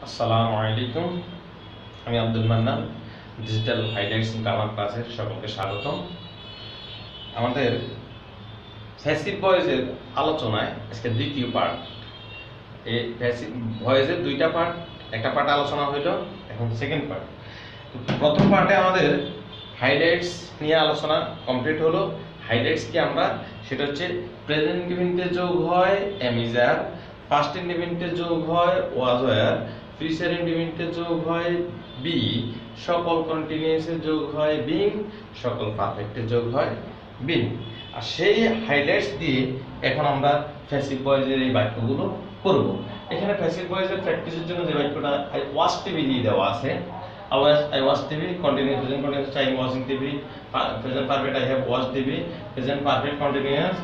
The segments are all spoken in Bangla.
আসসালামু আলাইকুম। আমি Abdul Mannan. Digital highlights grammar ক্লাসের সকলকে স্বাগতম। আমাদের প্যাসিভ ভয়েসের আলোচনায় আজকে দ্বিতীয় পার্ট। এই প্যাসিভ ভয়েসের দুইটা পার্ট, একটা পার্ট আলোচনা হইল, এখন সেকেন্ড পার্ট। প্রথম পার্টে আমাদের হাইলাইটস নিয়ে আলোচনা কমপ্লিট হলো। হাইলাইটস কি আমরা সেটা হচ্ছে প্রেজেন্ট ইনডিফিনিটে যোগ হয় এম ইজ আর, পাস্ট ইনডিফিনিটে যোগ হয় ওয়াজ ওয়্যার, ফিউচার ইনডিফিনিটে যোগ হয় বি, সকল কন্টিনিউয়াসে যোগ হয় বিং, সকল পারফেক্টে যোগ হয় বিং। আর সেই হাইলাইটস দিয়ে এখন আমরা প্যাসিভ ভয়েসের এই বাক্যগুলো করব। এখানে প্যাসিভ ভয়েসের প্র্যাকটিসের জন্য যে বাক্যটা আই ওয়াচ টিভি দিয়ে দেওয়া আছে, I watch TV, continuous, present continuous, I am watching TV, present perfect, I have watched TV, present perfect continuous,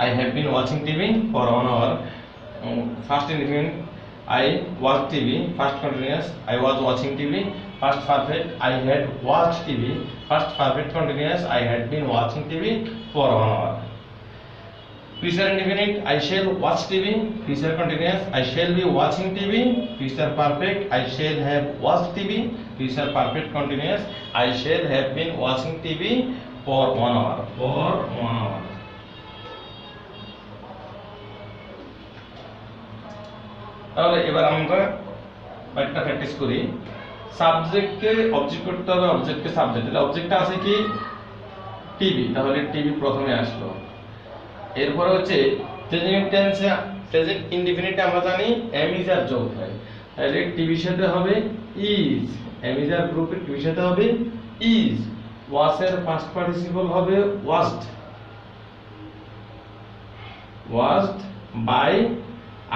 I have been watching TV for 1 hour, past indefinite, I watched TV, past continuous, I was watching TV, past perfect, I had watched TV, past perfect continuous, I had been watching TV for 1 hour. Future indefinite, I shall watch TV. Future continuous, I shall be watching TV. Future perfect, I shall have watched TV. Future perfect continuous, I shall have been watching TV for 1 hour. For 1 hour. তাহলে এবার আমরা একটা প্র্যাকটিস করি। সাবজেক্টকে অবজেক্ট করতে হবে, অবজেক্টকে সাবজেক্ট। তাহলে অবজেক্টটা আছে কি টিভি, তাহলে টিভি প্রথমে আসলো। এরপরে হচ্ছে প্রেজেন্ট টেন্সে, প্রেজেন্ট ইনডিফিনিটে আমরা জানি এম ইজ আর যোগ হয়, তাহলে টিভির সাথে হবে ইজ, এম ইজ আর গ্রুপের টিভির সাথে হবে ইজ। ওয়াসের পাস্ট পার্টিসিপল হবে ওয়াজড, ওয়াজড বাই,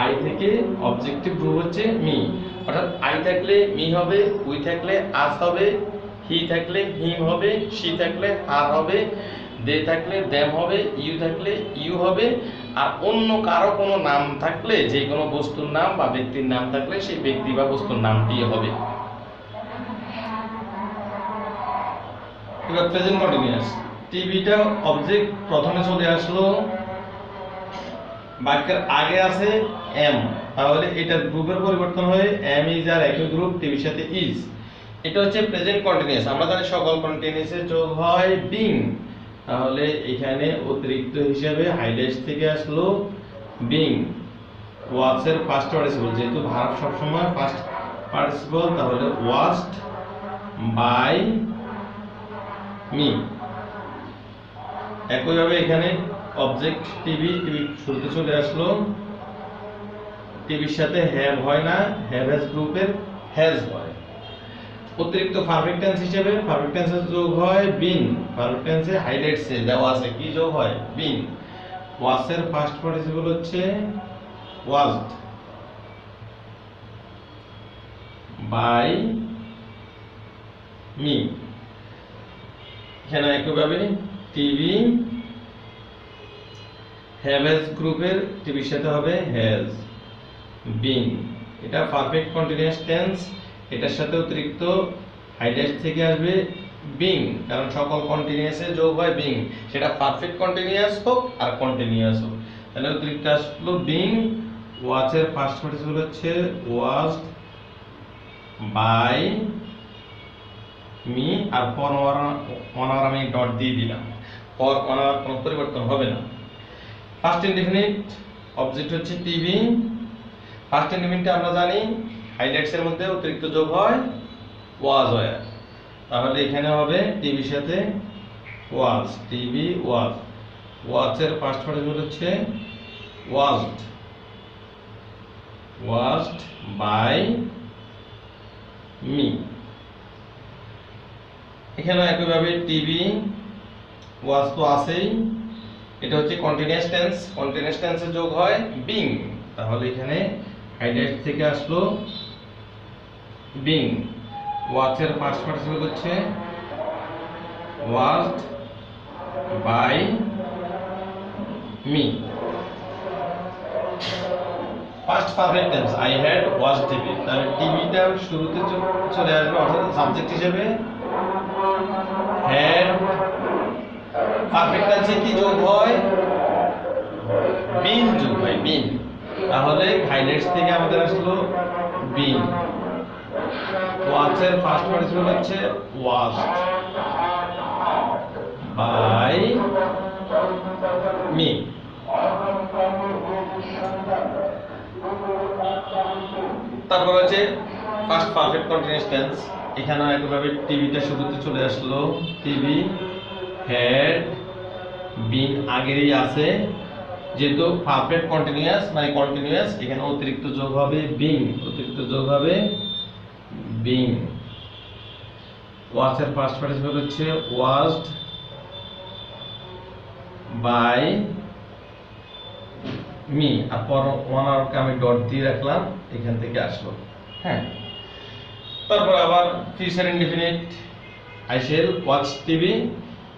আই থেকে অবজেক্টিভ গ্রুপ হচ্ছে মি, অর্থাৎ আই থাকলে মি হবে, উই থাকলে আস হবে, হি থাকলে হিম হবে, শি থাকলে হার হবে, দে থাকলে দেম হবে, ইউ থাকলে ইউ হবে। আর অন্য কারো কোনো নাম থাকলে, যে কোনো বস্তুর নাম বা ব্যক্তির নাম থাকলে সেই ব্যক্তি বা বস্তুর নামটি হবে। এবার প্রেজেন্ট কন্টিনিউয়াস, টিভিটা অবজেক্ট প্রথমে চলে আসলো, বাক্যের আগে আছে এম, তাহলে এটার গ্রুপের পরিবর্তন হয়ে এম ইজ আর একই গ্রুপ টিভির সাথে ইজ। এটা হচ্ছে প্রেজেন্ট কন্টিনিউয়াস। আমরা জানি সকল কন্টিনিউয়াসে যোগ হয় বিং, তাহলে এখানে অতিরিক্ত হিসেবে হাইলাইটস থেকে আসলো বিং। ওয়াচের ফার্স্ট পার্টিসিপল, যেহেতু ভার্ব সবসময় ফার্স্ট পার্টিসিপল, তাহলে ওয়াচড বাই মি। একইভাবে এখানে অবজেক্ট টিভি, টিভি শুরুতে চলে আসলো, টিভির সাথে হ্যাভ হয় না, হ্যাভ হ্যাজ গ্রুপের হ্যাজ হয়। অতিরিক্ত পারফেক্ট টেন্স হিসেবে পারফেক্ট টেন্সের যোগ হয় বিন, পারফেক্ট টেন্সে হাইলাইটসে দেওয়া আছে কি যোগ হয় বিন। ওয়াসের ফার্স্ট পার্টিসিপল হচ্ছে ওয়াজড বাই মি। এখানে একইভাবে টিভি হ্যাভ হ্যাজ গ্রুপের টিভির সাথে হবে হ্যাজ বিন। এটা পারফেক্ট কন্টিনিউয়াস টেন্স, এটার সাথে অতিরিক্ত হাইলাইটস থেকে আসবে বিং, কারণ সকল কন্টিনিউয়াসে যোগ হয় বিং, সেটা পারফেক্ট কন্টিনিউয়াস হোক আর কন্টিনিউয়াস হোক। তাহলে অতিরিক্ত আসলো বিং। ওয়াচের ফার্স্ট পার্টিসিপল হচ্ছে ওয়াজড বাই মি, আর ফর 1 আওয়ার আমি ডট দিয়ে দিলাম, ফর 1 আওয়ার কোনো পরিবর্তন হবে না। ফার্স্ট ইনডিফিনিট অবজেক্ট হচ্ছে টিভি, ফার্স্ট ইনডিফিনিটে আমরা জানি হাইলাইটস এর মধ্যে অতিরিক্ত যোগ হয় ওয়াজ ওয়্যার, তাহলে এখানে হবে টিভির সাথে ওয়াজ, টিভি ওয়াজ। ওয়াচের ফার্স্ট পার্টিসিপল হচ্ছে ওয়াজড, ওয়াজড বাই মি। এখানে একইভাবে টিভি ওয়াজ তো আছেই, এটা হচ্ছে কন্টিনিউয়াস টেন্স, কন্টিনিউয়াস টেন্সে যোগ হয় বিং, তাহলে এখানে হাইলাইট থেকে আসলো বিং। ওয়াচের ফার্স্ট পার্টিসিপল হচ্ছে watched by me. First perfect tense I had watched TV, তাহলে টিভিটা শুরুতে চলে আসবে, অর্থাৎ সাবজেক্ট হিসেবে হ্যাড। পারফেক্ট টেন্সে কি যোগ হয় বিন যোগ হয় বিন, তাহলে হাইলাইটস থেকে আমাদের আসলো বিন। ওয়াচের ফার্স্ট পার্টিসিপল হচ্ছে ওয়াচড বাই মি। তারপর হচ্ছে ফার্স্ট পারফেক্ট কন্টিনিউয়াস টেন্স। এখানে একইভাবে টিভিটা শুরুতে চলে আসলো, টিভি হ্যাড বিন আগেরই আছে, যেহেতু পারফেক্ট কন্টিনিউয়াস মানে কন্টিনিউয়াস, এখানে অতিরিক্ত যোগ হবে বিং, অতিরিক্ত যোগ হবে বিং। ওয়াচের ফার্স্ট পার্টিসিপল হচ্ছে ওয়াচড বাই মি, আর পর ওয়ান আওয়ারকে আমি ডট দিয়ে রাখলাম, এখান থেকে আসলো। হ্যাঁ, তারপর আবার future indefinite, I shall watch TV,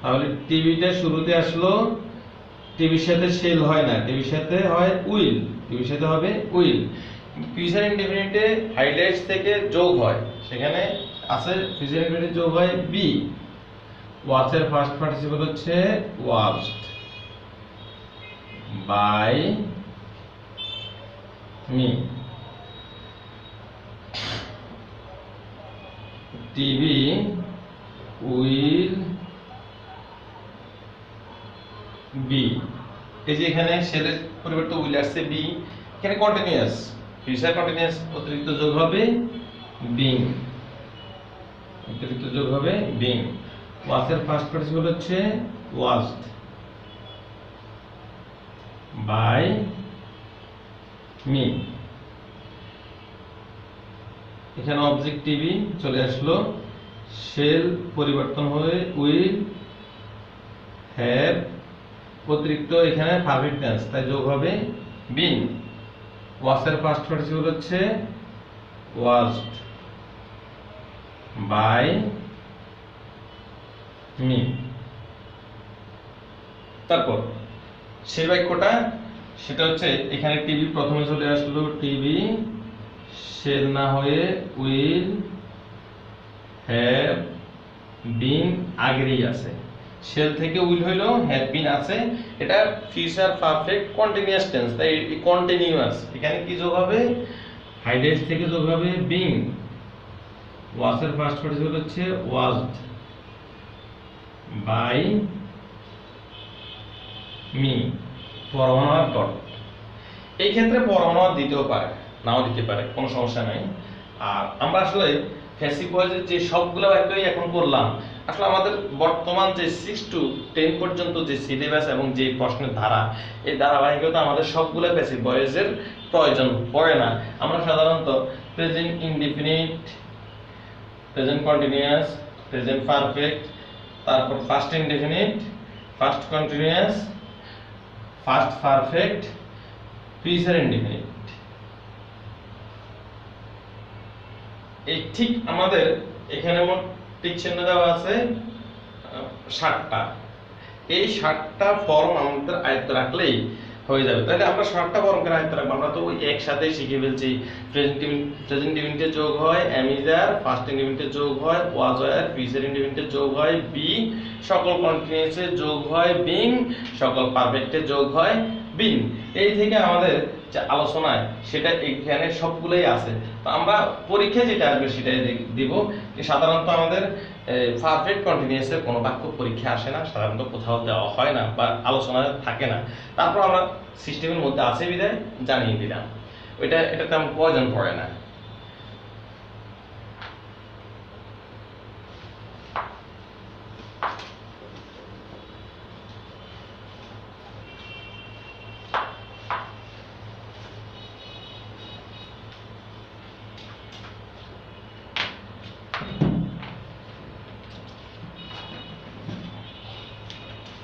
তাহলে টিভিটা শুরুতে আসলো, টিভির সাথে শেল হয় না, টিভির সাথে হয় উইল, টিভির সাথে হবে উইল। ফিউচার ইনডিফিনিটে হাইলাইটস থেকে যোগ হয়, সেখানে আছে ফিউচার ইনডিফিনিটে যোগ হয় বি। ওয়াচের ফার্স্ট পার্টিসিপল হচ্ছে watched by me. TV will be, এই যে এখানে শেলের পরিবর্তে উইল আসছে বি, এখানে কন্টিনিউয়াস, ফিউচার কন্টিনিউয়াস, অতিরিক্ত যোগ হবে বিং, অতিরিক্ত যোগ হবে বিং। ওয়াচের ফার্স্ট পার্টিসিপল হচ্ছে ওয়াচড বাই মি। এখানে অবজেক্ট টিভি চলে আসলো, শেল পরিবর্তন হয়ে উইল হ্যাভ, অতিরিক্ত এখানে পারফেক্ট টেন্স তাই যোগ হবে বিন। ওয়াচের ফার্স্ট পার্টিসিপল হচ্ছে ওয়াচড বাই মি। তারপর সেই বাক্যটা সেটা হচ্ছে এখানে টিভি প্রথমে চলে আসলো, টিভি শেল না হয়ে উইল হ্যাভ বিন আগেরই আছে, শেল থেকে উইল হইলো, হ্যাভ বিন আছে, এটা ফিউচার পারফেক্ট কন্টিনিউয়াস টেন্স তাই কন্টিনিউয়াস, এখানে কি যোগ হবে হাইলাইটস থেকে যোগ হবে বিং। ওয়াচের ফার্স্ট পার্টিসিপল হচ্ছে ওয়াচড বাই মি, পরমাণু ডট। এই ক্ষেত্রে পরমাণু দিতেও পারে, নাও দিতে পারে, কোনো সমস্যা নাই। আর আমরা আসলে ফ্যাসিভ ভয়েসের যে সবগুলো বাক্যই এখন করলাম, আসলে আমাদের বর্তমান যে 6 to 10 পর্যন্ত যে সিলেবাস এবং যে প্রশ্নের ধারা, এই ধারাবাহিকতা আমাদের সবগুলো ফ্যাসিভ ভয়েসের প্রয়োজন পড়ে না। আমরা সাধারণত present indefinite, present continuous, present perfect, তারপর first indefinite, first continuous, first perfect, future indefinite, এই ঠিক আমাদের এখানে মোট টিক চিহ্ন দেওয়া আছে 60টা। এই 60টা ফর্ম আমাদের আয়ত্ত রাখলেই হয়ে যাবে। তাহলে আমরা 60টা ফর্মকে আয়ত্ত রাখবো, আমরা তো ওই একসাথে শিখে ফেলছি। প্রেজেন্ট ইনডিফিনিটে যোগ হয় অ্যামিজার, ফার্স্ট ইনডিফিনিটে যোগ হয় ওয়াজ ওয়ার, ফিউচার ইনডিফিনিটে যোগ হয় বি, সকল কন্টিনিউয়াসে যোগ হয় বিং, সকল পারফেক্টে যোগ হয় বিন। এই থেকে আমাদের যে আলোচনায় সেটা এখানে সবগুলোই আছে। তো আমরা পরীক্ষায় যেটা আসবে সেটাই দিব। সাধারণত আমাদের পারফেক্ট কন্টিনিউয়াসের কোনো বাক্য পরীক্ষা আসে না, সাধারণত কোথাও দেওয়া হয় না বা আলোচনায় থাকে না। তারপর আমরা সিস্টেমের মধ্যে আছে বিধায় জানিয়ে দিলাম, এটা তেমন প্রয়োজন পড়ে না।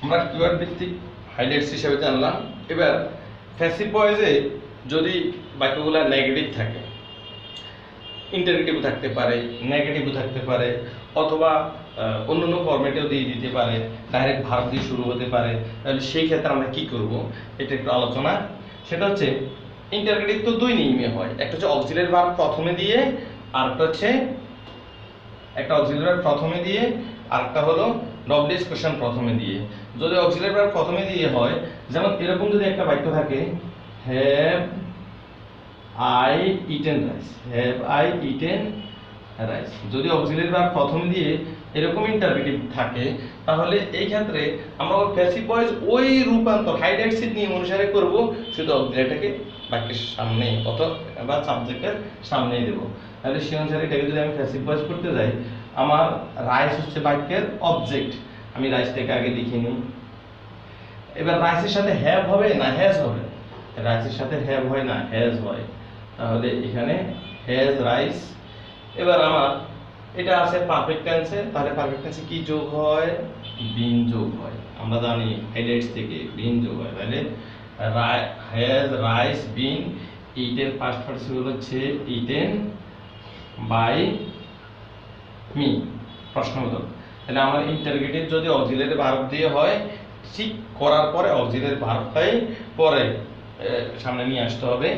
আমরা কিওয়ার্ড ভিত্তিক হাইলাইটস হিসেবে জানলাম। এবার প্যাসিভ ভয়েসে যদি বাক্যগুলো নেগেটিভ থাকে, ইন্টারগেটিভ থাকতে পারে, নেগেটিভ থাকতে পারে, অথবা অন্যান্য ফরম্যাটেও দিয়ে দিতে পারে, ডাইরেক্ট ভার্ব দিয়ে শুরু হতে পারে, তাহলে সেই ক্ষেত্রে আমরা কি করব এটা একটু আলোচনা। সেটা হচ্ছে ইন্টারগেটিভ তো দুই নিয়মে হয়, একটা হচ্ছে অক্সিলারি ভার্ব প্রথমে দিয়ে, আর একটা হচ্ছে একটা অক্সিলারি ভার্ব প্রথমে দিয়ে, আরেকটা হলো ডব্লিউএস কোশ্চেন প্রথমে দিয়ে। যদি অক্সিলারি ভার্ব প্রথমে দিয়ে হয়, যেমন এরকম যদি একটা বাক্য থাকে, have I eaten rice, have I eaten rice. যদি অক্সিলারি ভার্ব প্রথম দিয়ে এরকম ইন্টারগেটিভ থাকে তাহলে এই ক্ষেত্রে আমরা প্যাসিভ ভয়েস ওই রূপান্তর হাইলাইটস নিয়ম অনুসারে করব, শুধু অক্সিলারিটাকে বাক্যের সামনে অথবা সাবজেক্টের সামনেই দেব। তাহলে সেই অনুসারে এটাকে যদি আমি প্যাসিভ ভয়েস করতে যাই, আমার রাইস হচ্ছে বাক্যের অবজেক্ট, আমি রাইসটাকে আগে লিখে নিই। এবার রাইসের সাথে হ্যাভ হবে না হ্যাজ হবে? রাইসের সাথে হ্যাভ হয় না হ্যাজ হয়, তাহলে এখানে হ্যাজ রাইস। এবার আমার এটা আছে পারফেক্ট টেন্সে, তাহলে পারফেক্ট টেন্সে কি যোগ হয়? বিন যোগ হয়। আমরা জানি হাইলাইটস থেকে বিন যোগ হয়, তাহলে has rice been eaten, past participle হচ্ছে ইটেন বাই মি, প্রশ্নবোধক। তাহলে আমার ইন্টারগেটিভ যদি অক্সিলারি ভার্ব দিয়ে হয়, ঠিক করার পরে অক্সিলারি ভার্বটাই পরে সামনে নিয়ে আসতে হবে।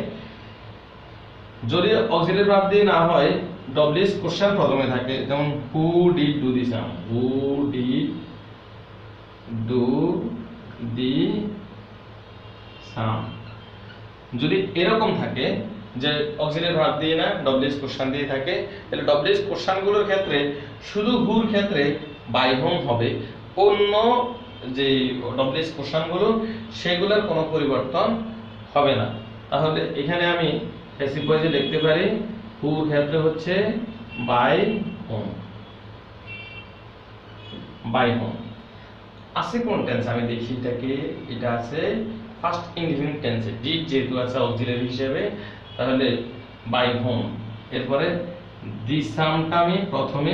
যদি অক্সিলারি ভার্ব দিয়ে না হয়, ডব্লিউএস কোশ্চেন প্রথমে থাকে, যেমন who did do this sum, who did do the sum. যদি এরকম থাকে যে অক্সিলারি ভার্ব দিয়ে না ডব্লিউএস কোশ্চেন দিয়ে থাকে, তাহলে ডব্লিউএস কোশ্চেনগুলোর ক্ষেত্রে শুধু হুর ক্ষেত্রে বাই হোম হবে, অন্য যে ডব্লিউএস কোশ্চেনগুলো সেগুলোর কোনো পরিবর্তন হবে না। তাহলে এখানে আমি প্যাসিভ ভয়েসে লিখতে পারি হুর ক্ষেত্রে হচ্ছে বাই হোম, বাই হোম। আছে কোন টেন্স আমি দেখি এটাকে, এটা আছে ফার্স্ট ইনডিফিনিট টেন্সে, ডিড যেহেতু আছে অক্সিলারি হিসেবে, তাহলে বাই হোম। এরপরে দি সামটা আমি প্রথমে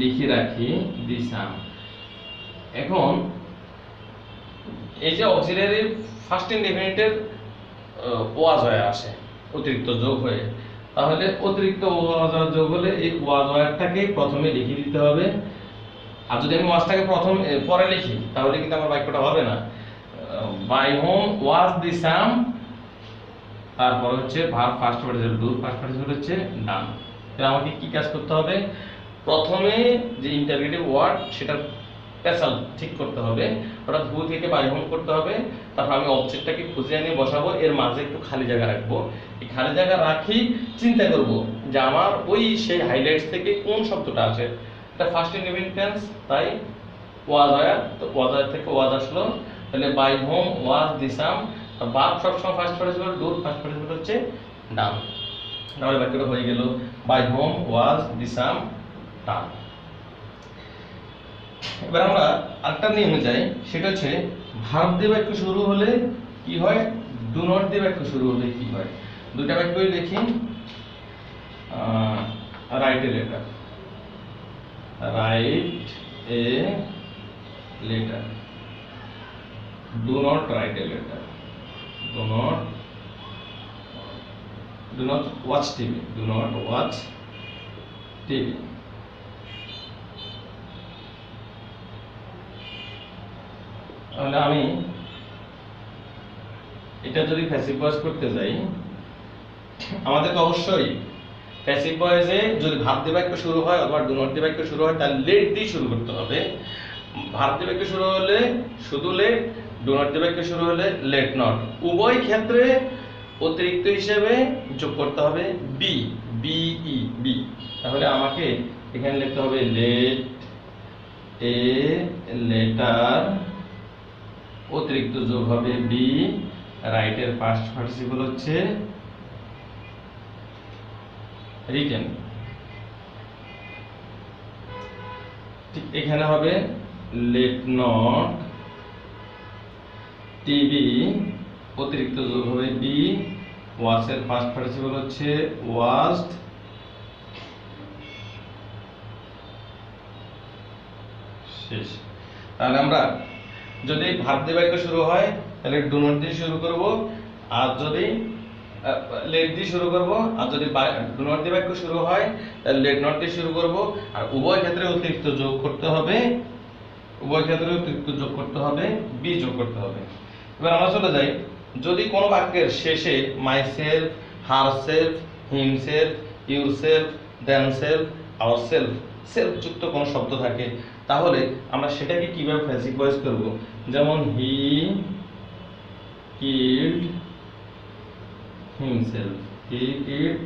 লিখে রাখি, দি সাম। এখন এই যে অক্সিলারি ফার্স্ট ইনডিফিনিটের ওয়াজ হয়ে আসে অতিরিক্ত যোগ হয়ে, তাহলে অতিরিক্ত ওয়াজ যোগ হলে এই ওয়াজ ওয়ারটাকে প্রথমে লিখে দিতে হবে। আর যদি আমি ওয়াজটাকে পরে লিখি তাহলে কিন্তু আমার বাক্যটা হবে না। বাই হোম ওয়াজ দি সাম, তারপর হচ্ছে verb first participle do, first participle হচ্ছে ডান। তাহলে আমাকে কি কাজ করতে হবে? প্রথমে যে ইন্টারগেটিভ ওয়ার্ড সেটা পেশাল ঠিক করতে হবে, অর্থাৎ হু থেকে বাই হোম করতে হবে। তারপর আমি অবজেক্টটাকে খুঁজে এনে বসাবো, এর মাঝে একটু খালি জায়গা রাখবো। এই খালি জায়গা রাখি চিন্তা করব যে আমার ওই সেই হাইলাইটস থেকে কোন শব্দটা আসে। এটা ফার্স্ট ইনডিফিনিট টেন্স, তাই ওয়াজ হয়, তো ওয়াজ থেকে ওয়াজ আসলো, তাহলে by whom was the sum. Verb সবসময় first participle, do first participle হচ্ছে ডান। তাহলে বাক্যটা হয়ে গেল বাই হোম ওয়াজ দি সাম ডান। এবার আমরা আরেকটা নিয়মে যাই, সেটা হচ্ছে ভার্ব দিয়ে বাক্য শুরু হলে কি হয়, ডু নট দিয়ে বাক্য শুরু হলে কি হয়। দুইটা বাক্যই দেখি। Write a letter, write a letter, do not write a letter, do not watch TV, do not watch TV. তাহলে আমি এটা যদি প্যাসিভ ভয়েস করতে যাই, আমাদেরকে অবশ্যই প্যাসিভ ভয়েসে যদি ভার্ব দিয়ে বাক্য শুরু হয় অথবা ডু নট দিয়ে বাক্য শুরু হয়, তাহলে লেট দিয়ে শুরু করতে হবে। ভার্ব দিয়ে বাক্য শুরু হলে শুধু লেট, ডু নট দিয়ে বাক্য শুরু হলে লেট নট। উভয় ক্ষেত্রে অতিরিক্ত হিসেবে যোগ করতে হবে বি, বিই, বি। তাহলে আমাকে এখানে লিখতে হবে লেট এ লেটার, অতিরিক্ত যোগ হবে বি, রাইটের পাস্ট পার্টিসিপল হচ্ছে রিটেন। ঠিক এখানে হবে লেট নট টিভি, অতিরিক্ত যোগ হবে বি, ওয়াচের পাস্ট পার্টিসিপল হচ্ছে ওয়াচড, শেষ। তাহলে আমরা যদি ভার্ব দিয়ে বাক্য শুরু হয় তাহলে ডু নট দিয়ে শুরু করব, আর যদি লেট দিয়ে শুরু করব, আর যদি ডু নট দিয়ে বাক্য শুরু হয় তাহলে লেট নট দিয়ে শুরু করব। আর উভয় ক্ষেত্রে অতিরিক্ত যোগ করতে হবে, উভয় ক্ষেত্রে অতিরিক্ত যোগ করতে হবে, বি যোগ করতে হবে। এবার আমরা চলে যাই, যদি কোনো বাক্যের শেষে myself, herself, himself, yourself, themself, ourself, self যুক্ত কোনো শব্দ থাকে, তাহলে আমরা সেটাকে কিভাবে প্যাসিভ ভয়েস করব। যেমন he killed himself, he killed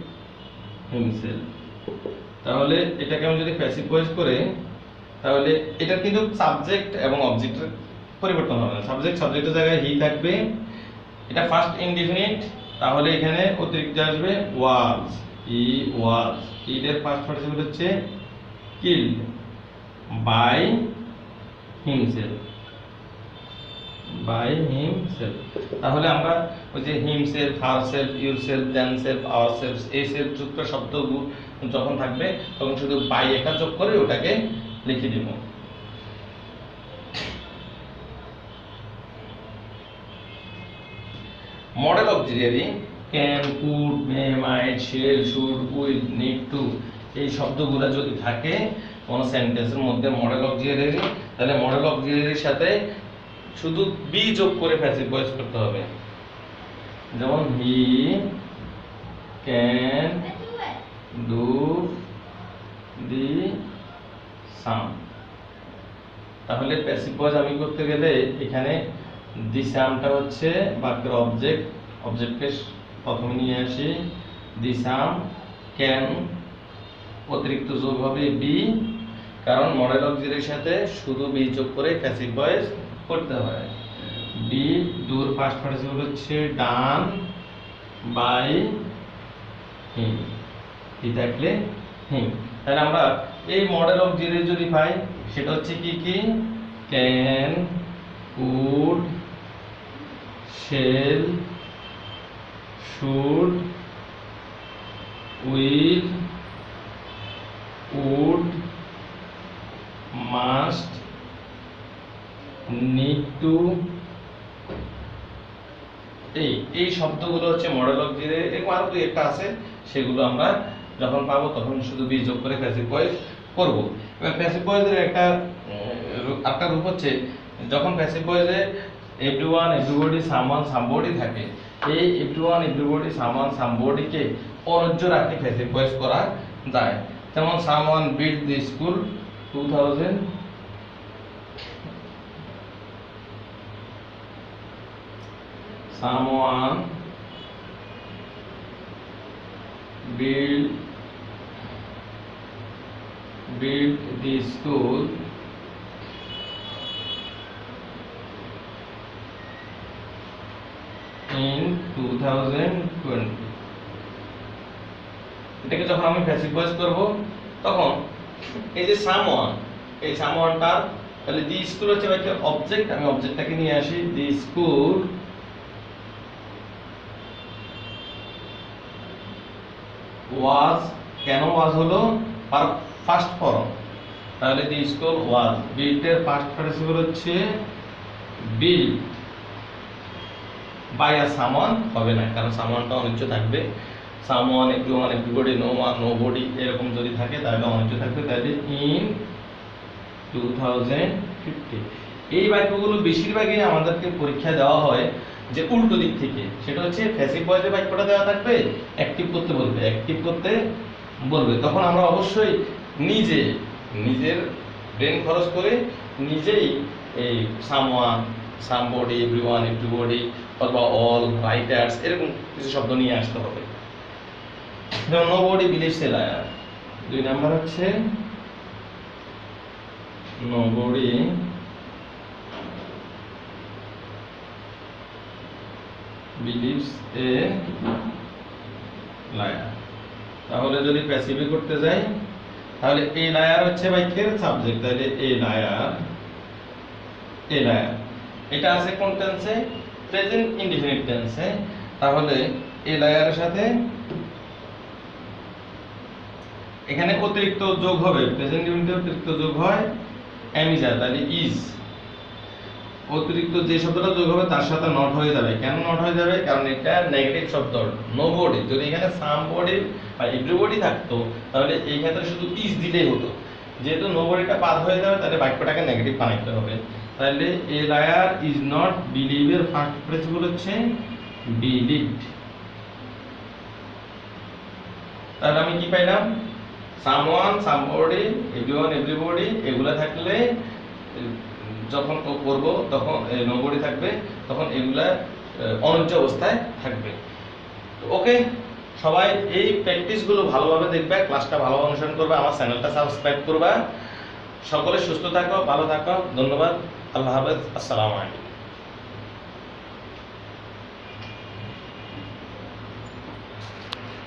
himself. তাহলে এটাকে আমি যদি প্যাসিভ ভয়েস করে, তাহলে এটা কিন্তু সাবজেক্ট এবং অবজেক্টের পরিবর্তন হবে না। সাবজেক্টের জায়গায় হি থাকবে। এটা ফার্স্ট ইনডিফিনিট, তাহলে এখানে অতিরিক্ত আসবে ওয়াজ, হি ওয়াজ। এর ফার্স্ট পার্টিসিপল হচ্ছে killed by himself, by himself. তাহলে আমরা ওই যে himself, herself, yourself, themself, ourself, এই সেলফ যুক্ত শব্দ যখন থাকবে তখন শুধু বাই একটা যোগ করে ওটাকে লিখে দিব। Modal auxiliary can, could, may, might, shall, should, will, need to, এই শব্দগুলো যদি থাকে কোন সেন্টেন্সের মধ্যে মডেল অক্সিলিয়ারি, তাহলে মডেল অক্সিলিয়ারির সাথে শুধু বি যোগ করে প্যাসিভ ভয়েস করতে হবে। যেমন হি ক্যান ডু দি সাম। তাহলে প্যাসিভ ভয়েস আমি করতে গেলে এখানে দি সামটা হচ্ছে বাক্যের অবজেক্ট, অবজেক্টকে প্রথমে নিয়ে আসি। দি সাম, ক্যান অতিরিক্ত যোগ হবে বি, কারণ মডেল অক্সিলিয়ারির সাথে শুধু বি যোগ করে প্যাসিভ ভয়েস করতে হয়। বি, ডুর ফার্স্ট পার্টিসিপল হচ্ছে ডান বাই হিম, হি থাকলে হিম। তাহলে আমরা এই মডেল অক্সিলিয়ারি যদি পাই সেটা হচ্ছে কি কি, can, could, shall, should, will, would, must, need to, এই শব্দগুলো হচ্ছে মডেল অক্সিলিয়ারি। এরকম আরো দুই একটা আছে, সেগুলো আমরা যখন পাবো তখন শুধু বি যোগ করে প্যাসিভ ভয়েস করব। এবার প্যাসিভ ভয়েসের একটা রূপ হচ্ছে যখন প্যাসিভ ভয়েসে এভরিওয়ান, এভরিবডি, সামওয়ান, সামবডি থাকে, এই এভরিওয়ান, এভরিবডি, সামওয়ান, সামবডিকে অনর্য রাখে প্যাসিভ ভয়েস করা যায়। যেমন someone build the school 2000, someone build the school in 2020। এটাকে যখন আমি প্যাসিভ ভয়েস করব তখন এই যে সামওয়ান, এই সামওয়ানটা, তাহলে দি স্কুল হচ্ছে একটা অবজেক্ট, আমি অবজেক্টটাকে নিয়ে আসি। দি স্কুল ওয়াজ, কেন ওয়াজ হলো ফার্স্ট ফর্ম, তাহলে দি স্কুল ওয়াজ। বিল্ট এর ফার্স্ট পার্টিসিপল হচ্ছে বিল্ড বাই আ সামওয়ান হবে না, কারণ সামওয়ানটা অনিচ্ছ থাকবে। Someone, everyone, everybody, no one, nobody এরকম যদি থাকে তাহলে অনিচ্ছ থাকবে। তাহলে ইন 2050। এই বাক্যগুলো বেশিরভাগই আমাদেরকে পরীক্ষা দেওয়া হয় যে উল্টো দিক থেকে, সেটা হচ্ছে প্যাসিভ ভয়েসে বাক্যটা দেওয়া থাকবে, অ্যাক্টিভ করতে বলবে, অ্যাক্টিভ করতে বলবে। তখন আমরা অবশ্যই নিজের ব্রেন খরচ করে নিজেই এই সামওয়ান, সামবডি, এভরিওয়ান, এভরিবডি অথবা অল, রাইটার্স এরকম কিছু শব্দ নিয়ে আসতে হবে। যেমন nobody believes a liar. 2 number হচ্ছে নোবডি বিলিভস এ লায়ার। তাহলে যদি প্যাসিভে করতে যাই তাহলে এ লায়ার হচ্ছে বাক্যের সাবজেক্ট, তাহলে এ লায়ার, এ লায়ার এটা আছে কোন টেন্সে, প্রেজেন্ট ইনডিফিনিট টেন্সে। তাহলে এ লায়ারের সাথে এখানে অতিরিক্ত যোগ হবে, প্রেজেন্ট ইনডিফিনিটে অতিরিক্ত যোগ হয় অ্যামিজার, তাহলে ইজ। অতিরিক্ত যে শব্দটা যোগ হবে তার সাথে নট হয়ে যাবে। কেন নট হয়ে যাবে? কারণ এটা নেগেটিভ শব্দ। নোবডি, যদি এখানে সামবডি বা এভরিবডি থাকতো তাহলে এই ক্ষেত্রে শুধু ইজ দিলেই হতো। যেহেতু নোবডিটা বাদ হয়ে যাবে তাহলে বাক্যটাকে নেগেটিভ বানাইতে হবে। তাহলে এ লায়ার ইজ নট বিলিভের ফার্স্ট প্রিন্সিপল হচ্ছে বিলিভড। তাহলে আমি কি পাইলাম? সামওয়ান, সামবডি, এভরিওয়ান, এভরিবডি এগুলা থাকলে যখন করব তখন নোবডি থাকবে, তখন এগুলা অনুজ্জ অবস্থায় থাকবে। ওকে, সবাই এই প্র্যাকটিসগুলো ভালোভাবে দেখবে, ক্লাসটা ভালোভাবে অনুসরণ করবে, আমার চ্যানেলটা সাবস্ক্রাইব করবা। সকলে সুস্থ থাকো, ভালো থাকো। ধন্যবাদ। আল্লাহ হাফেজ। আসসালামু আলাইকুম।